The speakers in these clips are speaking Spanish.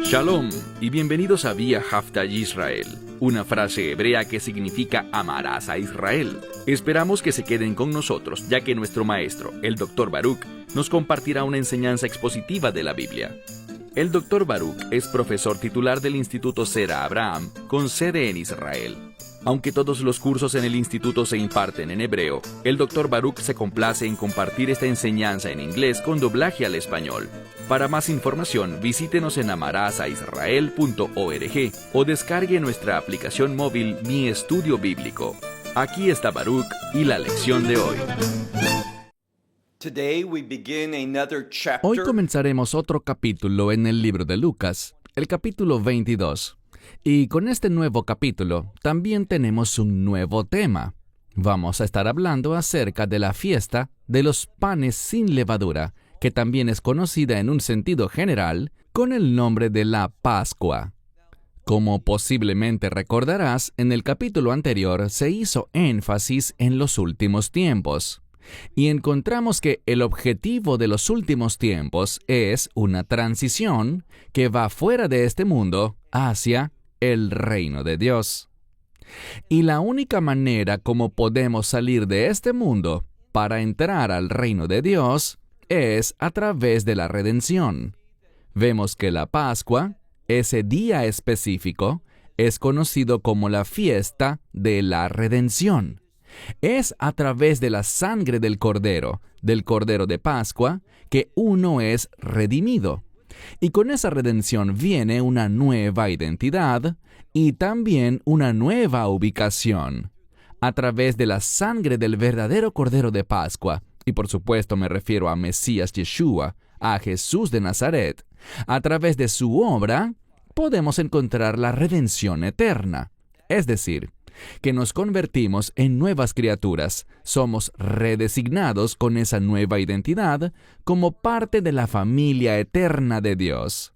Shalom y bienvenidos a Vía Haftaj Israel, una frase hebrea que significa amarás a Israel. Esperamos que se queden con nosotros, ya que nuestro maestro, el Dr. Baruch, nos compartirá una enseñanza expositiva de la Biblia. El Dr. Baruch es profesor titular del Instituto Zera Abraham, con sede en Israel. Aunque todos los cursos en el instituto se imparten en hebreo, el Dr. Baruch se complace en compartir esta enseñanza en inglés con doblaje al español. Para más información, visítenos en amarasaisrael.org o descargue nuestra aplicación móvil Mi Estudio Bíblico. Aquí está Baruch y la lección de hoy. Hoy comenzaremos otro capítulo en el libro de Lucas, el capítulo 22. Y con este nuevo capítulo también tenemos un nuevo tema. Vamos a estar hablando acerca de la fiesta de los panes sin levadura, que también es conocida en un sentido general con el nombre de la Pascua. Como posiblemente recordarás, en el capítulo anterior se hizo énfasis en los últimos tiempos. Y encontramos que el objetivo de los últimos tiempos es una transición que va fuera de este mundo hacia el reino de Dios. Y la única manera como podemos salir de este mundo para entrar al reino de Dios es a través de la redención. Vemos que la Pascua, ese día específico, es conocido como la fiesta de la redención. Es a través de la sangre del Cordero de Pascua, que uno es redimido. Y con esa redención viene una nueva identidad y también una nueva ubicación. A través de la sangre del verdadero Cordero de Pascua, y por supuesto me refiero a Mesías Yeshua, a Jesús de Nazaret, a través de su obra, podemos encontrar la redención eterna. Es decir, que nos convertimos en nuevas criaturas, somos redesignados con esa nueva identidad como parte de la familia eterna de Dios.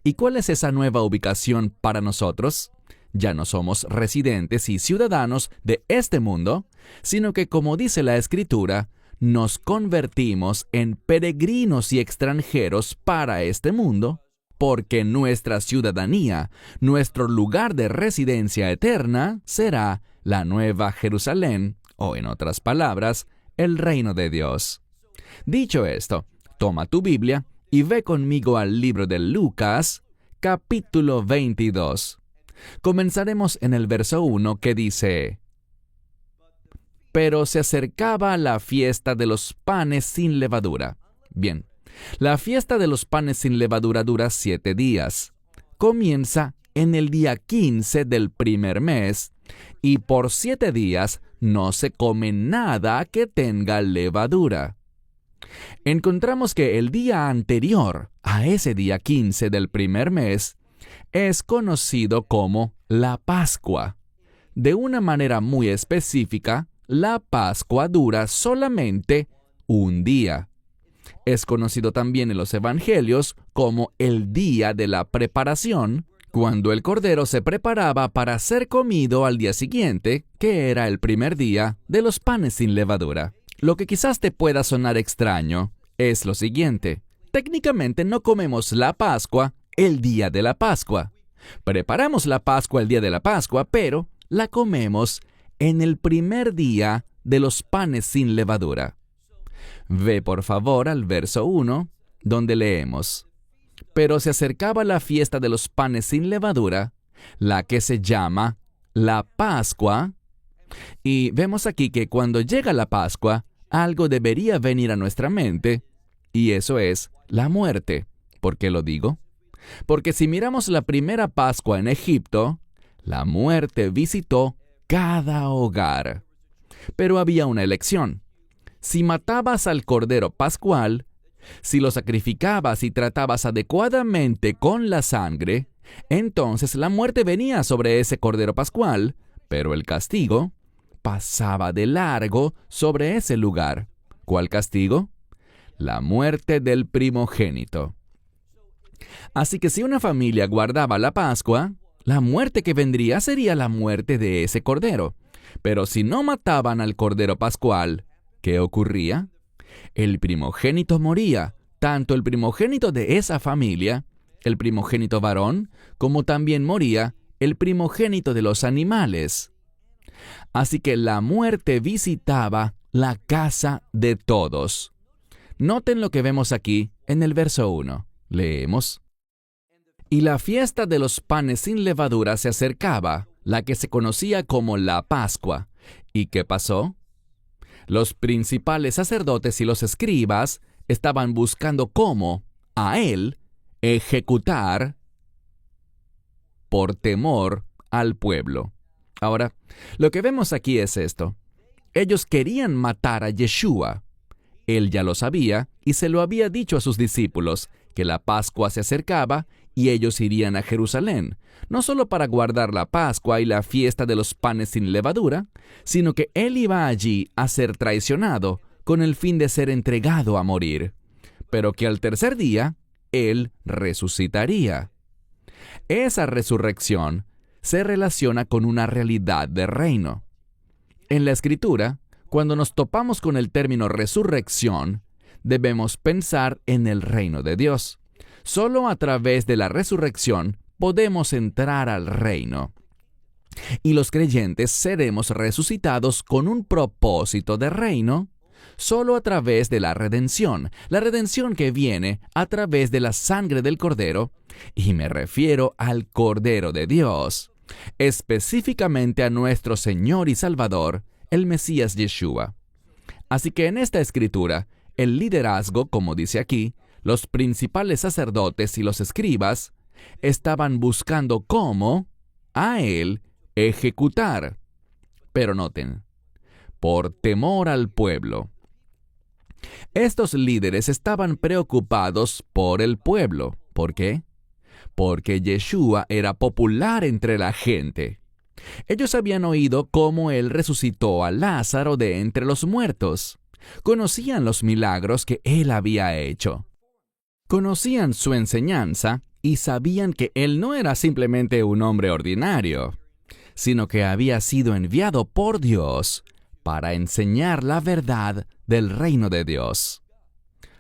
¿Y cuál es esa nueva ubicación para nosotros? Ya no somos residentes y ciudadanos de este mundo, sino que, como dice la Escritura, nos convertimos en peregrinos y extranjeros para este mundo, porque nuestra ciudadanía, nuestro lugar de residencia eterna, será la Nueva Jerusalén, o en otras palabras, el reino de Dios. Dicho esto, toma tu Biblia y ve conmigo al libro de Lucas, capítulo 22. Comenzaremos en el verso 1 que dice: Pero se acercaba la fiesta de los panes sin levadura. Bien. La fiesta de los panes sin levadura dura 7 días. Comienza en el día 15 del primer mes, y por 7 días no se come nada que tenga levadura. Encontramos que el día anterior a ese día 15 del primer mes es conocido como la Pascua. De una manera muy específica, la Pascua dura solamente un día. Es conocido también en los evangelios como el día de la preparación, cuando el cordero se preparaba para ser comido al día siguiente, que era el primer día de los panes sin levadura. Lo que quizás te pueda sonar extraño es lo siguiente: técnicamente no comemos la Pascua el día de la Pascua. Preparamos la Pascua el día de la Pascua, pero la comemos en el primer día de los panes sin levadura. Ve por favor al verso 1, donde leemos: Pero se acercaba la fiesta de los panes sin levadura, la que se llama la Pascua. Y vemos aquí que cuando llega la Pascua, algo debería venir a nuestra mente, y eso es la muerte. ¿Por qué lo digo? Porque si miramos la primera Pascua en Egipto, la muerte visitó cada hogar. Pero había una elección. Si matabas al cordero pascual, si lo sacrificabas y tratabas adecuadamente con la sangre, entonces la muerte venía sobre ese cordero pascual, pero el castigo pasaba de largo sobre ese lugar. ¿Cuál castigo? La muerte del primogénito. Así que si una familia guardaba la Pascua, la muerte que vendría sería la muerte de ese cordero. Pero si no mataban al cordero pascual, ¿qué ocurría? El primogénito moría, tanto el primogénito de esa familia el primogénito varón, como también moría el primogénito de los animales. Así que la muerte visitaba la casa de todos. Noten lo que vemos aquí en el verso 1. Leemos. Y la fiesta de los panes sin levadura se acercaba, la que se conocía como la Pascua. ¿Y qué pasó? Los principales sacerdotes y los escribas estaban buscando cómo, a él, ejecutar por temor al pueblo. Ahora, lo que vemos aquí es esto. Ellos querían matar a Yeshua. Él ya lo sabía y se lo había dicho a sus discípulos, que la Pascua se acercaba y ellos irían a Jerusalén, no solo para guardar la Pascua y la fiesta de los panes sin levadura, sino que él iba allí a ser traicionado con el fin de ser entregado a morir, pero que al tercer día él resucitaría. Esa resurrección se relaciona con una realidad de reino. En la Escritura, cuando nos topamos con el término resurrección, debemos pensar en el reino de Dios. Solo a través de la resurrección podemos entrar al reino. Y los creyentes seremos resucitados con un propósito de reino, solo a través de la redención que viene a través de la sangre del Cordero, y me refiero al Cordero de Dios, específicamente a nuestro Señor y Salvador, el Mesías Yeshua. Así que en esta escritura, el liderazgo, como dice aquí, los principales sacerdotes y los escribas, estaban buscando cómo a él ejecutar. Pero noten, por temor al pueblo. Estos líderes estaban preocupados por el pueblo. ¿Por qué? Porque Yeshua era popular entre la gente. Ellos habían oído cómo él resucitó a Lázaro de entre los muertos. Conocían los milagros que él había hecho. Conocían su enseñanza y sabían que él no era simplemente un hombre ordinario, sino que había sido enviado por Dios para enseñar la verdad del reino de Dios.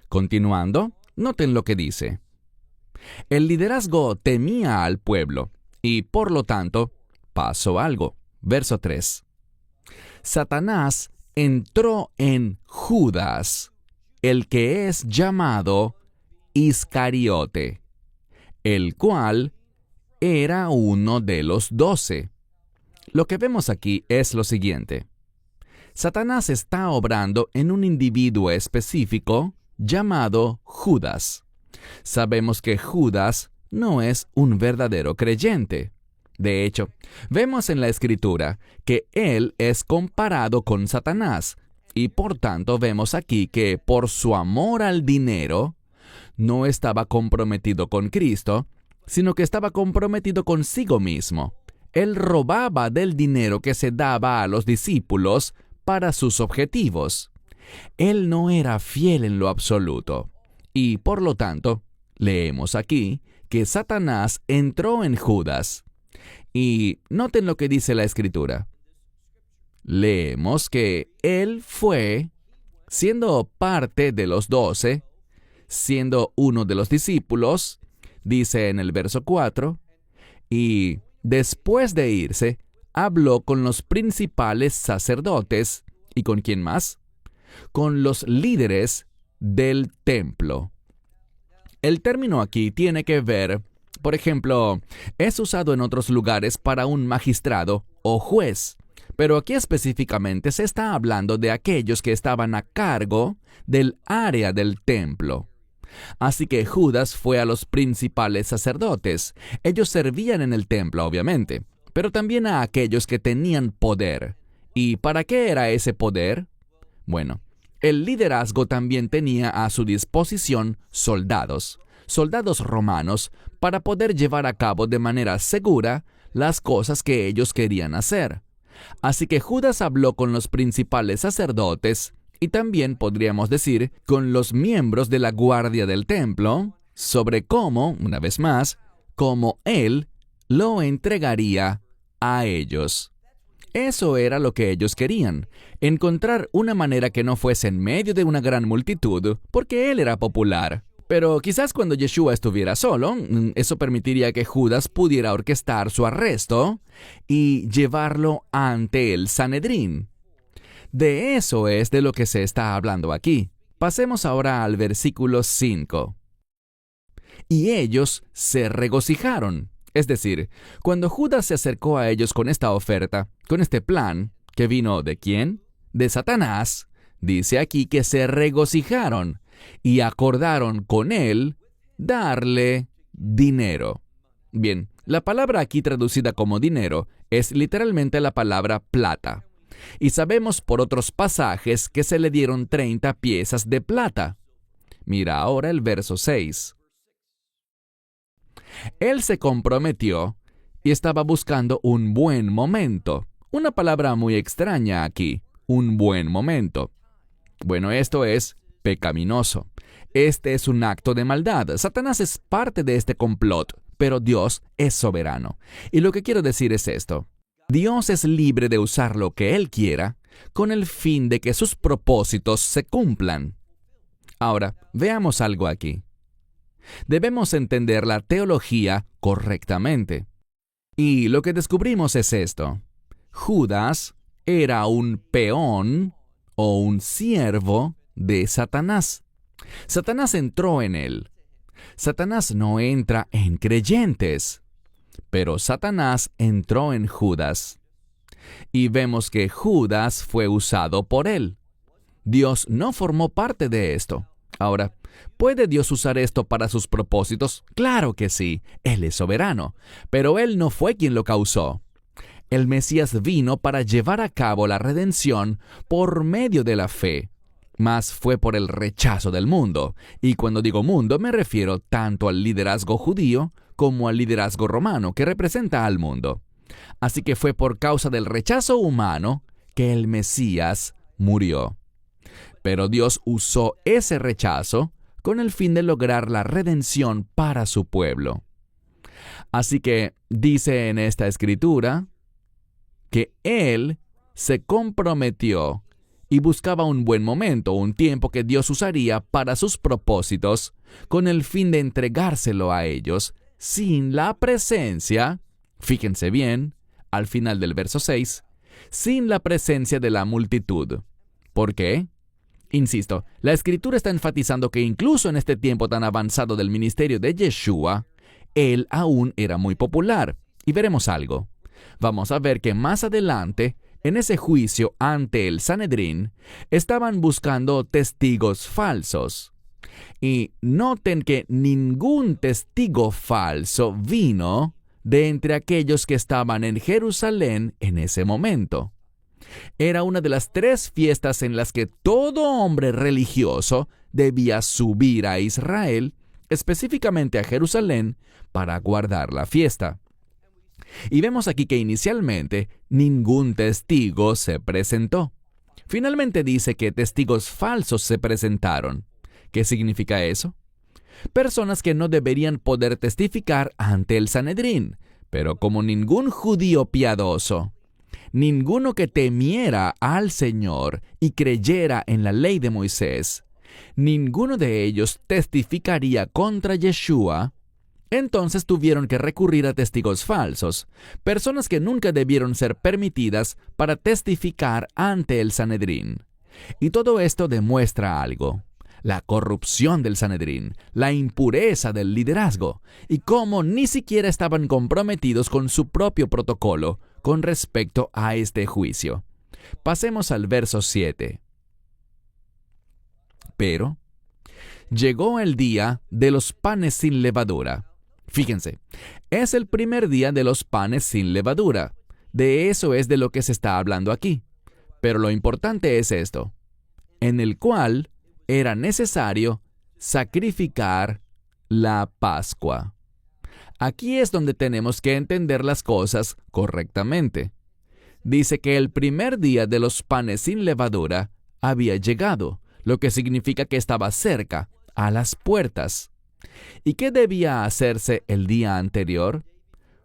Continuando, noten lo que dice. El liderazgo temía al pueblo y, por lo tanto, pasó algo. Verso 3. Satanás entró en Judas, el que es llamado Iscariote, el cual era uno de los 12. Lo que vemos aquí es lo siguiente. Satanás está obrando en un individuo específico llamado Judas. Sabemos que Judas no es un verdadero creyente. De hecho, vemos en la Escritura que él es comparado con Satanás, y por tanto vemos aquí que por su amor al dinero, no estaba comprometido con Cristo, sino que estaba comprometido consigo mismo. Él robaba del dinero que se daba a los discípulos para sus objetivos. Él no era fiel en lo absoluto. Y por lo tanto, leemos aquí que Satanás entró en Judas. Y noten lo que dice la Escritura. Leemos que él fue, siendo parte de los 12, siendo uno de los discípulos, dice en el verso 4, y después de irse, habló con los principales sacerdotes. ¿Y con quién más? Con los líderes del templo. El término aquí tiene que ver, por ejemplo, es usado en otros lugares para un magistrado o juez, pero aquí específicamente se está hablando de aquellos que estaban a cargo del área del templo. Así que Judas fue a los principales sacerdotes. Ellos servían en el templo, obviamente, pero también a aquellos que tenían poder. ¿Y para qué era ese poder? Bueno, el liderazgo también tenía a su disposición soldados romanos, para poder llevar a cabo de manera segura las cosas que ellos querían hacer. Así que Judas habló con los principales sacerdotes y también podríamos decir con los miembros de la guardia del templo sobre cómo, una vez más, cómo él lo entregaría a ellos. Eso era lo que ellos querían, encontrar una manera que no fuese en medio de una gran multitud, porque él era popular, Pero quizás cuando Yeshua estuviera solo, eso permitiría que Judas pudiera orquestar su arresto y llevarlo ante el Sanedrín. De eso es de lo que se está hablando aquí. Pasemos ahora al versículo 5. Y ellos se regocijaron. Es decir, cuando Judas se acercó a ellos con esta oferta, con este plan, que vino ¿de quién? De Satanás. Dice aquí que se regocijaron y acordaron con él darle dinero. Bien, la palabra aquí traducida como dinero es literalmente la palabra plata. Y sabemos por otros pasajes que se le dieron 30 piezas de plata. Mira ahora el verso 6. Él se comprometió y estaba buscando un buen momento. Una palabra muy extraña aquí, un buen momento. Bueno, esto es pecaminoso. Este es un acto de maldad. Satanás es parte de este complot, pero Dios es soberano. Y lo que quiero decir es esto. Dios es libre de usar lo que Él quiera con el fin de que sus propósitos se cumplan. Ahora, veamos algo aquí. Debemos entender la teología correctamente. Y lo que descubrimos es esto. Judas era un peón o un siervo de Satanás. Satanás entró en él. Satanás no entra en creyentes, pero Satanás entró en Judas. Y vemos que Judas fue usado por él. Dios no formó parte de esto. Ahora, ¿puede Dios usar esto para sus propósitos? Claro que sí, Él es soberano, pero Él no fue quien lo causó. El Mesías vino para llevar a cabo la redención por medio de la fe, mas fue por el rechazo del mundo. Y cuando digo mundo me refiero tanto al liderazgo judío como al liderazgo romano que representa al mundo. Así que fue por causa del rechazo humano que el Mesías murió. Pero Dios usó ese rechazo con el fin de lograr la redención para su pueblo. Así que dice en esta escritura que Él se comprometió y buscaba un buen momento, un tiempo que Dios usaría para sus propósitos, con el fin de entregárselo a ellos sin la presencia, fíjense bien, al final del verso 6, sin la presencia de la multitud. ¿Por qué? Insisto, la Escritura está enfatizando que incluso en este tiempo tan avanzado del ministerio de Yeshua, Él aún era muy popular. Y veremos algo. Vamos a ver que más adelante, en ese juicio ante el Sanedrín, estaban buscando testigos falsos. Y noten que ningún testigo falso vino de entre aquellos que estaban en Jerusalén en ese momento. Era una de las 3 fiestas en las que todo hombre religioso debía subir a Israel, específicamente a Jerusalén, para guardar la fiesta. Y vemos aquí que inicialmente ningún testigo se presentó. Finalmente dice que testigos falsos se presentaron. ¿Qué significa eso? Personas que no deberían poder testificar ante el Sanedrín, pero como ningún judío piadoso, ninguno que temiera al Señor y creyera en la ley de Moisés, ninguno de ellos testificaría contra Yeshua, entonces tuvieron que recurrir a testigos falsos, personas que nunca debieron ser permitidas para testificar ante el Sanedrín. Y todo esto demuestra algo: la corrupción del Sanedrín, la impureza del liderazgo, y cómo ni siquiera estaban comprometidos con su propio protocolo con respecto a este juicio. Pasemos al verso 7. Pero llegó el día de los panes sin levadura. Fíjense, es el primer día de los panes sin levadura. De eso es de lo que se está hablando aquí. Pero lo importante es esto: en el cual era necesario sacrificar la Pascua. Aquí es donde tenemos que entender las cosas correctamente. Dice que el primer día de los panes sin levadura había llegado, lo que significa que estaba cerca, a las puertas. ¿Y qué debía hacerse el día anterior?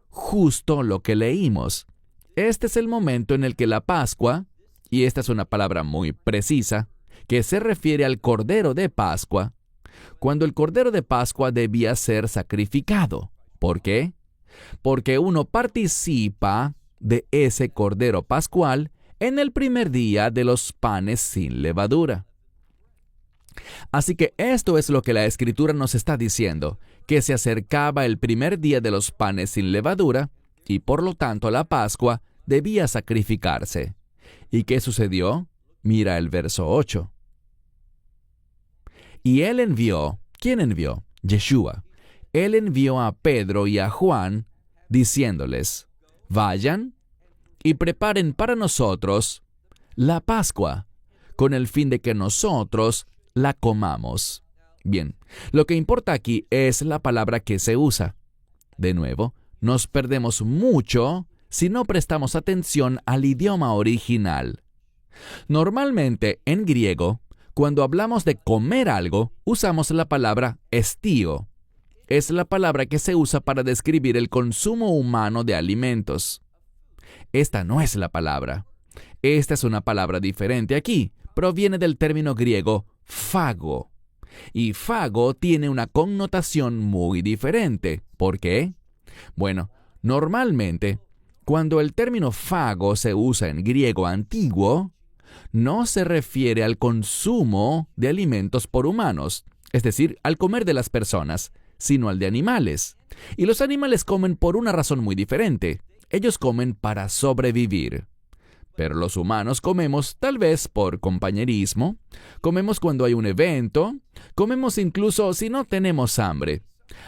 Justo lo que leímos. Este es el momento en el que la Pascua, y esta es una palabra muy precisa, que se refiere al Cordero de Pascua, cuando el Cordero de Pascua debía ser sacrificado. ¿Por qué? Porque uno participa de ese Cordero Pascual en el primer día de los panes sin levadura. Así que esto es lo que la Escritura nos está diciendo, que se acercaba el primer día de los panes sin levadura, y por lo tanto la Pascua debía sacrificarse. ¿Y qué sucedió? Mira el verso 8. Y él envió, ¿quién envió? Yeshua. Él envió a Pedro y a Juan, diciéndoles, vayan y preparen para nosotros la Pascua, con el fin de que nosotros la comamos. Bien, lo que importa aquí es la palabra que se usa. De nuevo, nos perdemos mucho si no prestamos atención al idioma original. Normalmente, en griego, cuando hablamos de comer algo, usamos la palabra estío. Es la palabra que se usa para describir el consumo humano de alimentos. Esta no es la palabra. Esta es una palabra diferente aquí. Proviene del término griego fago. Y fago tiene una connotación muy diferente. ¿Por qué? Bueno, normalmente, cuando el término fago se usa en griego antiguo, no se refiere al consumo de alimentos por humanos, es decir, al comer de las personas, sino al de animales. Y los animales comen por una razón muy diferente. Ellos comen para sobrevivir. Pero los humanos comemos tal vez por compañerismo, comemos cuando hay un evento, comemos incluso si no tenemos hambre.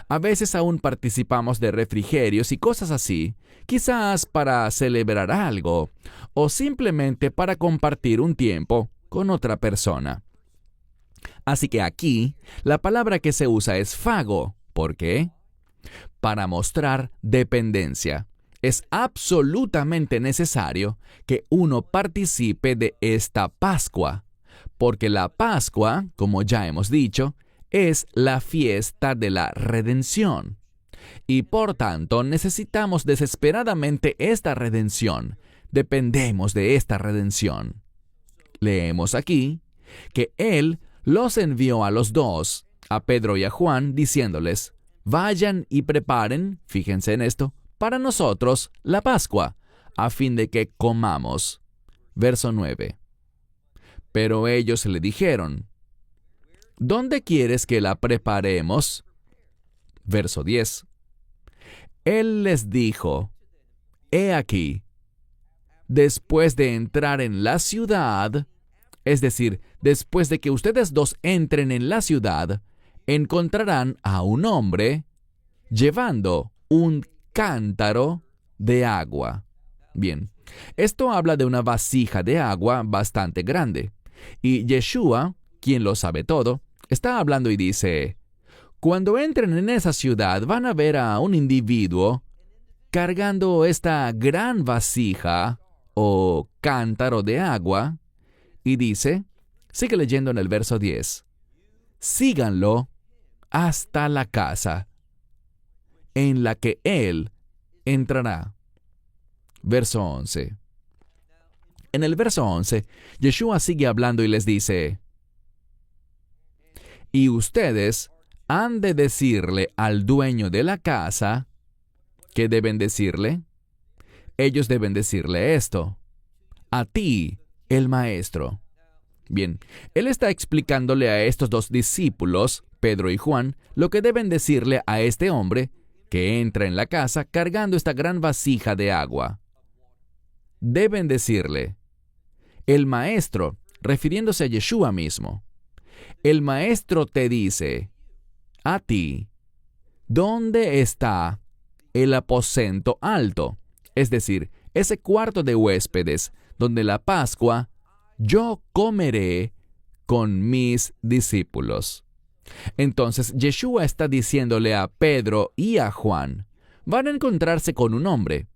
A veces aún participamos de refrigerios y cosas así, quizás para celebrar algo, o simplemente para compartir un tiempo con otra persona. Así que aquí, la palabra que se usa es fago. ¿Por qué? Para mostrar dependencia. Es absolutamente necesario que uno participe de esta Pascua, porque la Pascua, como ya hemos dicho, es la fiesta de la redención. Y por tanto, necesitamos desesperadamente esta redención. Dependemos de esta redención. Leemos aquí que Él los envió a los dos, a Pedro y a Juan, diciéndoles, vayan y preparen, fíjense en esto, para nosotros la Pascua, a fin de que comamos. Verso 9. Pero ellos le dijeron, ¿dónde quieres que la preparemos? Verso 10. Él les dijo, he aquí, después de entrar en la ciudad, es decir, después de que ustedes dos entren en la ciudad, encontrarán a un hombre llevando un cántaro de agua. Bien, esto habla de una vasija de agua bastante grande. Y Yeshua, quien lo sabe todo, está hablando y dice, cuando entren en esa ciudad van a ver a un individuo cargando esta gran vasija o cántaro de agua, y dice, sigue leyendo en el verso 10, síganlo hasta la casa en la que él entrará. Verso 11. En el verso 11, Yeshua sigue hablando y les dice, y ustedes han de decirle al dueño de la casa, ¿qué deben decirle? Ellos deben decirle esto, a ti, el maestro. Bien, él está explicándole a estos dos discípulos, Pedro y Juan, lo que deben decirle a este hombre que entra en la casa cargando esta gran vasija de agua. Deben decirle, el maestro, refiriéndose a Yeshua mismo, el maestro te dice, a ti, ¿dónde está el aposento alto? Es decir, ese cuarto de huéspedes donde la Pascua yo comeré con mis discípulos. Entonces Yeshua está diciéndole a Pedro y a Juan, van a encontrarse con un hombre.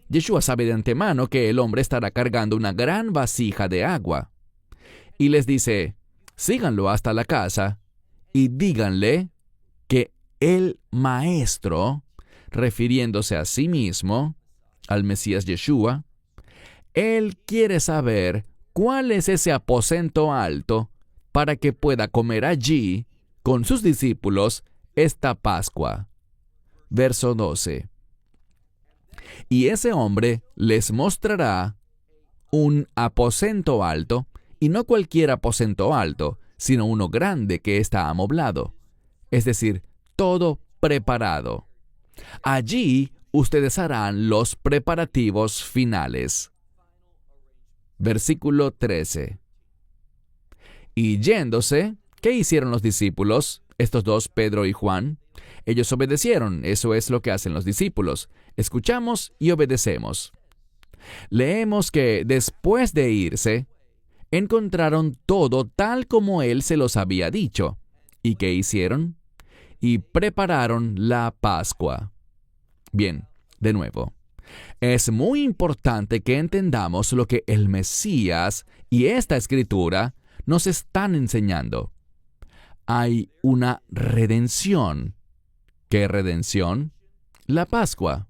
Yeshua sabe de antemano que el hombre estará cargando una gran vasija de agua. Y les dice, síganlo hasta la casa y díganle que el maestro, refiriéndose a sí mismo, al Mesías Yeshua, él quiere saber cuál es ese aposento alto para que pueda comer allí con sus discípulos esta Pascua. Verso 12. Y ese hombre les mostrará un aposento alto, y no cualquier aposento alto, sino uno grande que está amoblado, es decir, todo preparado. Allí ustedes harán los preparativos finales. Versículo 13. Y yéndose, ¿qué hicieron los discípulos? Estos dos, Pedro y Juan. Ellos obedecieron. Eso es lo que hacen los discípulos. Escuchamos y obedecemos. Leemos que después de irse, encontraron todo tal como él se los había dicho. ¿Y qué hicieron? Y prepararon la Pascua. Bien, de nuevo. Es muy importante que entendamos lo que el Mesías y esta Escritura nos están enseñando. Hay una redención. ¿Qué redención? La Pascua.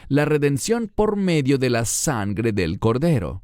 La redención por medio de la sangre del Cordero.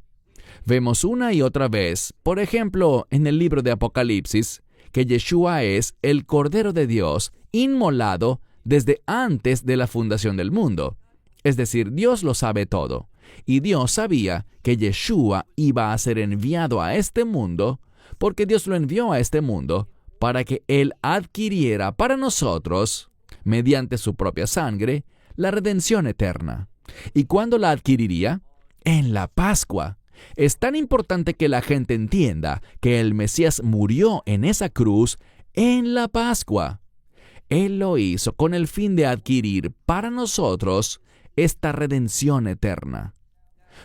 Vemos una y otra vez, por ejemplo, en el libro de Apocalipsis, que Yeshua es el Cordero de Dios inmolado desde antes de la fundación del mundo. Es decir, Dios lo sabe todo. Y Dios sabía que Yeshua iba a ser enviado a este mundo, porque Dios lo envió a este mundo para que Él adquiriera para nosotros, mediante su propia sangre, la redención eterna. ¿Y cuándo la adquiriría? En la Pascua. Es tan importante que la gente entienda que el Mesías murió en esa cruz en la Pascua. Él lo hizo con el fin de adquirir para nosotros esta redención eterna.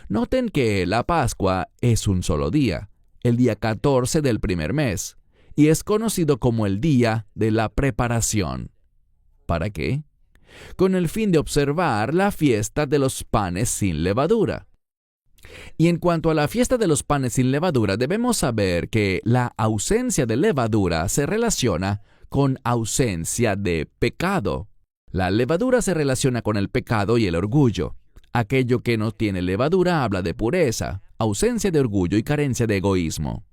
Noten que la Pascua es un solo día, el día 14 del primer mes, y es conocido como el día de la preparación. ¿Para qué? Con el fin de observar la fiesta de los panes sin levadura. Y en cuanto a la fiesta de los panes sin levadura, debemos saber que la ausencia de levadura se relaciona con ausencia de pecado. La levadura se relaciona con el pecado y el orgullo. Aquello que no tiene levadura habla de pureza, ausencia de orgullo y carencia de egoísmo.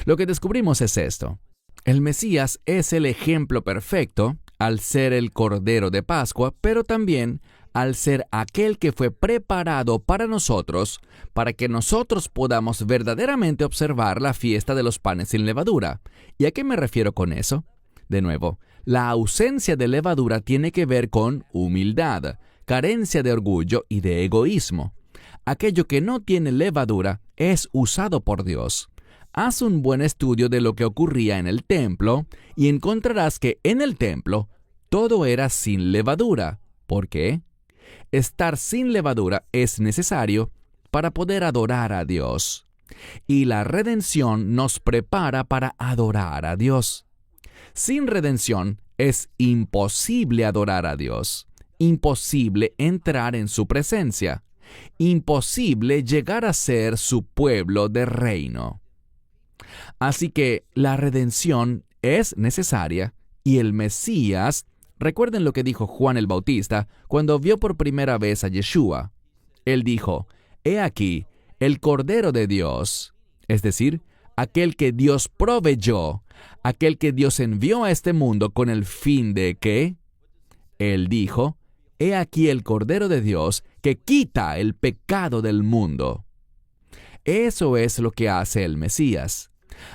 Lo que descubrimos es esto. El Mesías es el ejemplo perfecto al ser el Cordero de Pascua, pero también al ser aquel que fue preparado para nosotros, para que nosotros podamos verdaderamente observar la fiesta de los panes sin levadura. ¿Y a qué me refiero con eso? De nuevo, la ausencia de levadura tiene que ver con humildad, carencia de orgullo y de egoísmo. Aquello que no tiene levadura es usado por Dios. Haz un buen estudio de lo que ocurría en el templo y encontrarás que en el templo todo era sin levadura. ¿Por qué? Estar sin levadura es necesario para poder adorar a Dios. Y la redención nos prepara para adorar a Dios. Sin redención es imposible adorar a Dios, imposible entrar en su presencia, imposible llegar a ser su pueblo de reino. Así que la redención es necesaria y el Mesías, recuerden lo que dijo Juan el Bautista cuando vio por primera vez a Yeshua. Él dijo, «He aquí, el Cordero de Dios», es decir, aquel que Dios proveyó, aquel que Dios envió a este mundo con el fin de que, Él dijo, «He aquí el Cordero de Dios que quita el pecado del mundo». Eso es lo que hace el Mesías.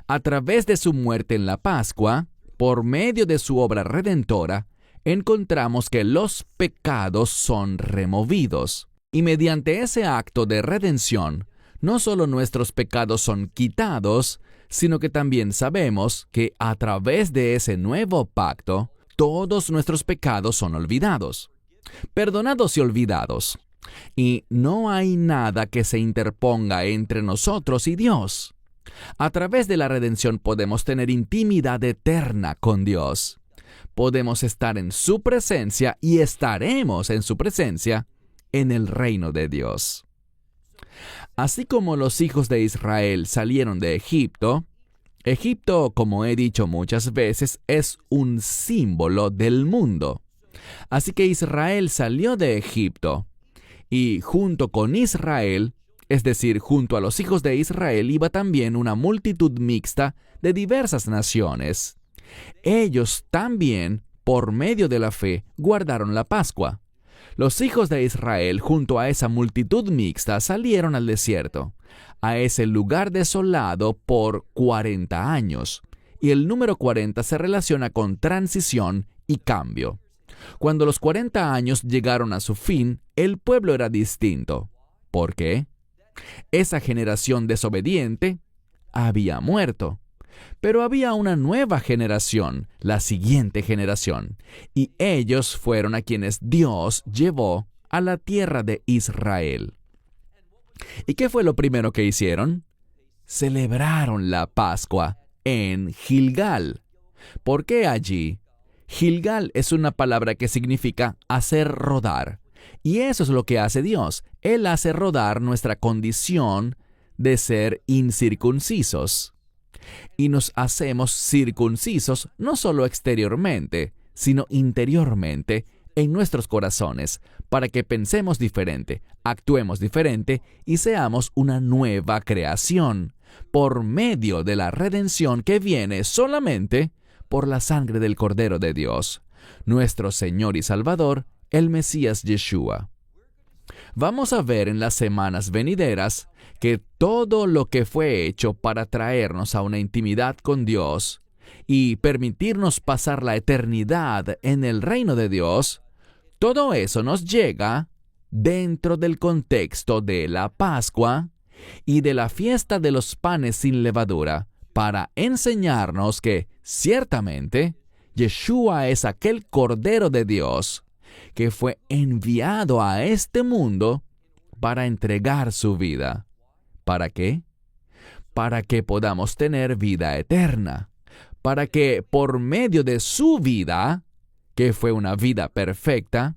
A través de su muerte en la Pascua, por medio de su obra redentora, encontramos que los pecados son removidos. Y mediante ese acto de redención, no solo nuestros pecados son quitados, sino que también sabemos que a través de ese nuevo pacto, todos nuestros pecados son olvidados, perdonados y olvidados. Y no hay nada que se interponga entre nosotros y Dios. A través de la redención podemos tener intimidad eterna con Dios. Podemos estar en su presencia y estaremos en su presencia en el reino de Dios. Así como los hijos de Israel salieron de Egipto, Egipto, como he dicho muchas veces, es un símbolo del mundo. Así que Israel salió de Egipto, y junto con Israel, es decir, junto a los hijos de Israel, iba también una multitud mixta de diversas naciones. Ellos también, por medio de la fe, guardaron la Pascua. Los hijos de Israel, junto a esa multitud mixta, salieron al desierto, a ese lugar desolado por 40 años. Y el número 40 se relaciona con transición y cambio. Cuando los 40 años llegaron a su fin, el pueblo era distinto. ¿Por qué? Esa generación desobediente había muerto. Pero había una nueva generación, la siguiente generación, y ellos fueron a quienes Dios llevó a la tierra de Israel. ¿Y qué fue lo primero que hicieron? Celebraron la Pascua en Gilgal. ¿Por qué allí? Gilgal es una palabra que significa hacer rodar. Y eso es lo que hace Dios. Él hace rodar nuestra condición de ser incircuncisos. Y nos hacemos circuncisos no solo exteriormente, sino interiormente en nuestros corazones, para que pensemos diferente, actuemos diferente y seamos una nueva creación, por medio de la redención que viene solamente por la sangre del Cordero de Dios, nuestro Señor y Salvador, el Mesías Yeshua. Vamos a ver en las semanas venideras que todo lo que fue hecho para traernos a una intimidad con Dios y permitirnos pasar la eternidad en el reino de Dios, todo eso nos llega dentro del contexto de la Pascua y de la fiesta de los panes sin levadura, para enseñarnos que, ciertamente, Yeshua es aquel Cordero de Dios que fue enviado a este mundo para entregar su vida. ¿Para qué? Para que podamos tener vida eterna. Para que por medio de su vida, que fue una vida perfecta,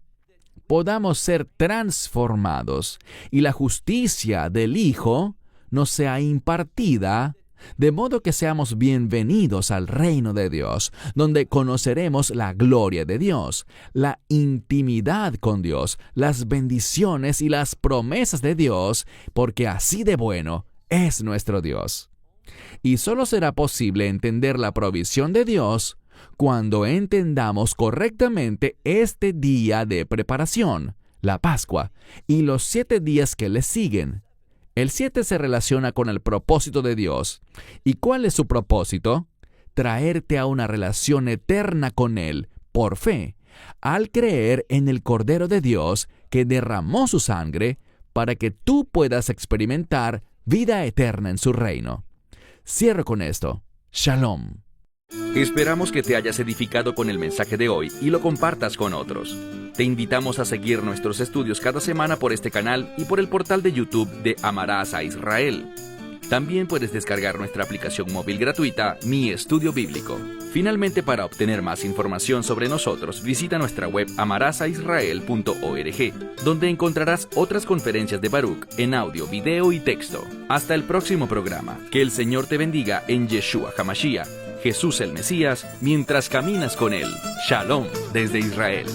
podamos ser transformados y la justicia del Hijo nos sea impartida, de modo que seamos bienvenidos al reino de Dios, donde conoceremos la gloria de Dios, la intimidad con Dios, las bendiciones y las promesas de Dios, porque así de bueno es nuestro Dios. Y solo será posible entender la provisión de Dios cuando entendamos correctamente este día de preparación, la Pascua, y los 7 días que le siguen. El 7 se relaciona con el propósito de Dios. ¿Y cuál es su propósito? Traerte a una relación eterna con Él, por fe, al creer en el Cordero de Dios que derramó su sangre para que tú puedas experimentar vida eterna en su reino. Cierro con esto. Shalom. Esperamos que te hayas edificado con el mensaje de hoy y lo compartas con otros. Te invitamos a seguir nuestros estudios cada semana por este canal y por el portal de YouTube de Amarás a Israel. También puedes descargar nuestra aplicación móvil gratuita, Mi Estudio Bíblico. Finalmente, para obtener más información sobre nosotros, visita nuestra web amarasaisrael.org, donde encontrarás otras conferencias de Baruch en audio, video y texto. Hasta el próximo programa. Que el Señor te bendiga en Yeshua HaMashiach, Jesús el Mesías, mientras caminas con Él. Shalom desde Israel.